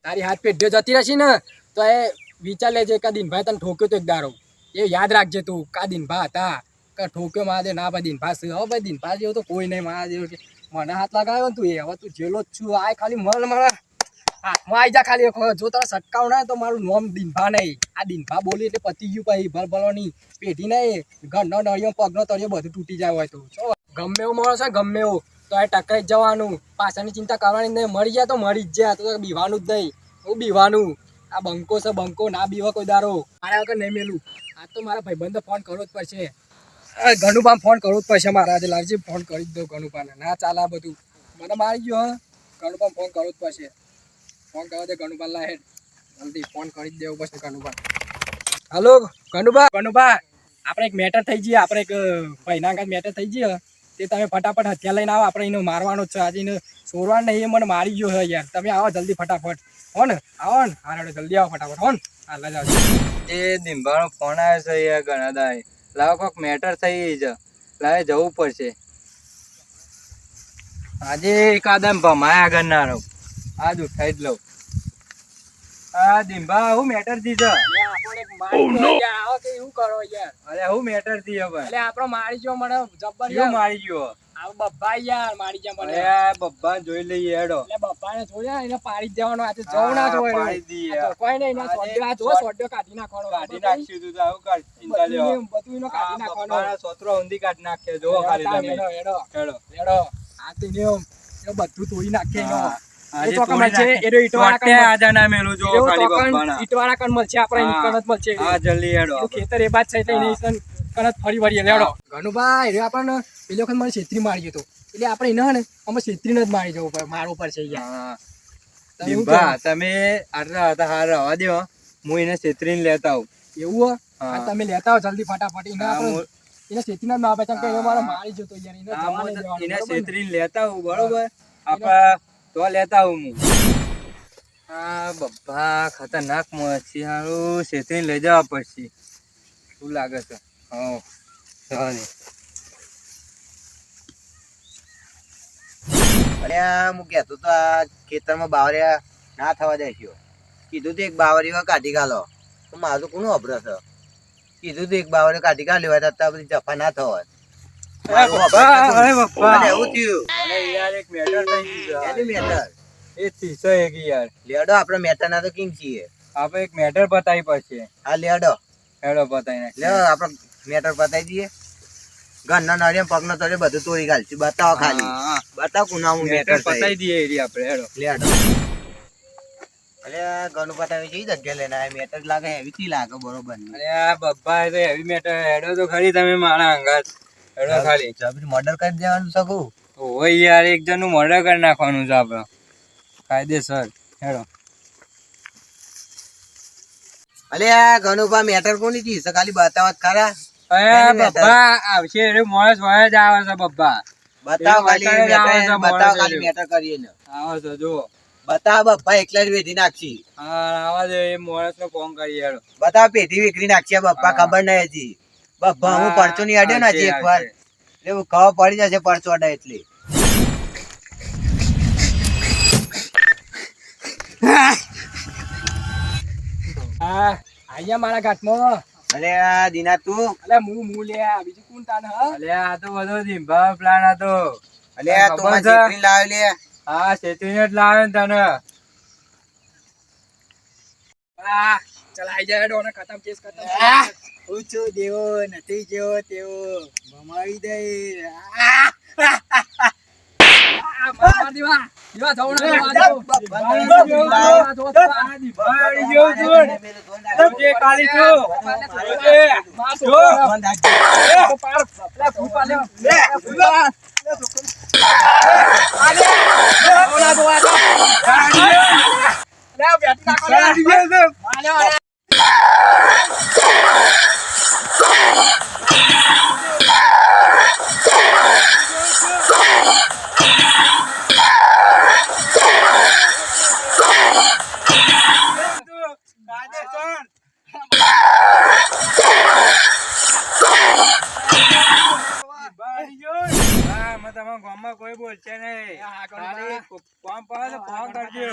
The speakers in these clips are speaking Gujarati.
તારી હાથ પેઢીઓ જતી રહેશે ને તો એ વિચાર લેજે કે દિનભાઈ તને ઠોક્યો તો એક દારો એ યાદ રાખજે તું કા દિનભા હતા કે ઠોક્યો મહાદેવ ના ભાઈ દિનભા છે હવે ભાઈ દિનભા જેવો તો કોઈ નહીં મહાદેવ મને હાથ લગાવ્યો ને તું એ હવે તું જેલો જ છું આ ખાલી મન મારા હાથમાં આવી જા ખાલી જો તારા સટકાવ ના તો મારું નામ દિનભા નહીં આ દિનભા બોલી એટલે પતી ગયું પછી ભલભલોની પેઢી નહીં ઘરનો નળિયો પગનો તળિયો બધું તૂટી જાય હોય તો ગમે એવું માણસ છે ગમે એવું તો એ ટકરાઈ જવાનું પાછળની ચિંતા કરવાની નહીં મરી જાય તો મરી જ જાય તો બીવાનું જ નહીં હું બીવાનું આ બંકો છે બંકો ના બીવા કોઈ દારો મારા વગર નહીં મેલું આ તો મારા ભાઈબંધને ફોન કરવો જ પડશે ગણુપાને ફોન કરવો જ પડશે મારા આજે લાવજી ફોન કરી જ દઉં ગણુપાને ના ચાલે આ બધું મને મારી ગયો હા ગણુપાને ફોન કરવો જ પડશે ફોન કરવા દે ગણુપા લા હેડ જલ્દી ફોન કરી જ દેવું પડશે ગણુપા હલો ગણુપા આપણે એક મેટર થઈ જઈએ આપણે એક ભાઈના આગળ મેટર થઈ જઈએ તે તમે ફટાફટ હથિયાર લઈને આવો આપણે એને મારવાનો જ છે આજે એને છોડવાનું નહીં એ મને મારી ગયો છે યાર તમે આવો જલ્દી ફટાફટ હો ને આવો ને હા જલ્દી આવો ફટાફટ હો ને હા લઈ જાઓ એ દિનભાનો ફોન આવ્યો છે યાર ઘણા દાય લાવો કોઈક મેટર થઈ છે લાવે જવું પડશે આજે એકાદમ ભમાયા આગળ ના રહું આજ ઉઠાઈ જ લઉં આ દિનભા હું મેટર થી છે એવું કરો યાર અરે હું મેટર થી હવે એટલે આપણો મારી ગયો મને જબ્બર કેવું મારી ગયો આ બબ્બા યાર મારી ગયા મને અરે બબ્બા જોઈ લઈએ હેડો એટલે બબ્બાને જોયા એને પાડી દેવાનો આજે જવું ના જોય પાડી દઈએ કોઈ નહીં ના સોડ્યો જો સોડ્યો કાઢી નાખવાનો કાઢી નાખ્યું તું તો આવું કાઢ ચિંતા લ્યો બધું એનો કાઢી નાખવાનો બબ્બાના સોતરો ઊંધી કાઢી નાખે જો ખાલી તમે હેડો હેડો હેડો આ તો નિયમ એ બધું તોડી નાખે એનો આજે તો કમ છે એરો ઈટવાળા કણ આજા ના મેલું જો ખાલી બબ્બાના ઈટવાળા કણ મળશે આપણે કણત મળશે હા જલ્દી હેડો ખેતર એ બાદ છે એટલે એને કણત ફરી વળી લેડો ઘણુભાઈ રે આપણને પેલી વખત મને છેતરી મારી ગયો તો એટલે આપણે એને ને અમે છેતરીને જ મારી જવું પડે મારવું પડશે યાર દિનભા તમે આટલા હતા હાર રવા દો હું એને છેતરીને લેતા આવું એવું હા તમે લેતા આવો જલ્દી ફટાફટ એને આપણે એને છેતરીને જ ના આપે કેમ કે એ મારો મારી જતો યાર એને જવા નહીં દેવાનો એને છેતરીને લેતા આવું બરોબર આપા તો લેતા આવું હું આ બબ્બા ખતરનાક મચ્છી હારું છેતરીને લઈ જવા પડશે શું લાગે છે હા ચાલે અરે હું કહેતો તો આ ખેતરમાં બાવરિયા ના થવા દેશો કીધું તો એક બાવરીઓ કાઢી કાઢો તો મારું કોનું અભ્ર છે કીધું તો એક બાવરીઓ કાઢી કાઢી હોય તો બધી જફા ના થવા એવું થયું યાર એક મેટર થઈ ગયું એની મેટર એ થીસો એક યાર લેડો આપણે મેટર ના તો કિંગ છીએ આપણે એક મેટર બતાવી પડશે હા લેડો હેડો બતાવી નાખ લે આપણે મેટર બતાવી દઈએ ઘરના નળિયા પગનો તળિયો બધું તોડી કાઢશું બતાવો ખાલી બતાવો કોના હું મેટર બતાવી દઈએ એરી આપણે હેડો લેડો અરે ઘણું બતાવી છે જગ્યા લઈને આ મેટર લાગે એવી થી લાગે બરોબર અરે આ બબ્બા તો હેવી મેટર હેડો તો ખરી તમે મારા અંગાત હેડો ખાલી મર્ડર કરી દેવાનું શકું ઓય યાર એક જણ નું મર્ડર કરી નાખવાનું છે આપણે કાયદેસર હેડો અલે આ ઘણું બા મેટર કોની જી છે ખાલી બતાવો ખરા અરે બબ્બા આવશે એ માણસ હોય જ આવે છે બબ્બા બતાવો ખાલી મેટર બતાવો ખાલી મેટર કરીએ ને આવે છે જો બતાવો બપ્પા એકલા જ વેઠી નાખશી હા આવા દે એ માણસ નો ફોન કરી હેડો બતાવો પેટી વિકરી નાખશે બપ્પા ખબર નહીં હજી બપ્પા હું પરચો નહીં અડ્યો ને હજી એક વાર એવું ખબર પડી જશે પરચો અડે એટલે હા અહીંયા મારા ઘાટમાં અરે આ દિના તું અલે હું લે બીજું કોણ તાન હ અલે આ તો બધો ધીંભા પ્લાન હતો અલે આ તું માં છેતરી લાવ લે હા છેતરીને જ લાવે ને તને ચલ આઈ જાય ડોને ખતમ કેસ ખતમ હું છું દેવો નથી જેવો તેવો ભમાવી દે માર દીવા દીવા જાવ ને જે કાલી છો જો પાર ફૂપા લે કોઈ બોલશે નહીં. ફોન પર ફોન કરજો.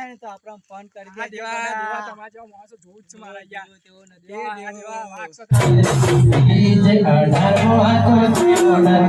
થાય ને તો આપણે ફોન કરી હા, દેજો. દેવા દેવા તમારા જેવા માણસો જોઉં જ છું મારા યાર. તેવો નથી. દેવા દેવો. દેવા વાગશો તમે. જે અઢારમો હતો તે મોઢા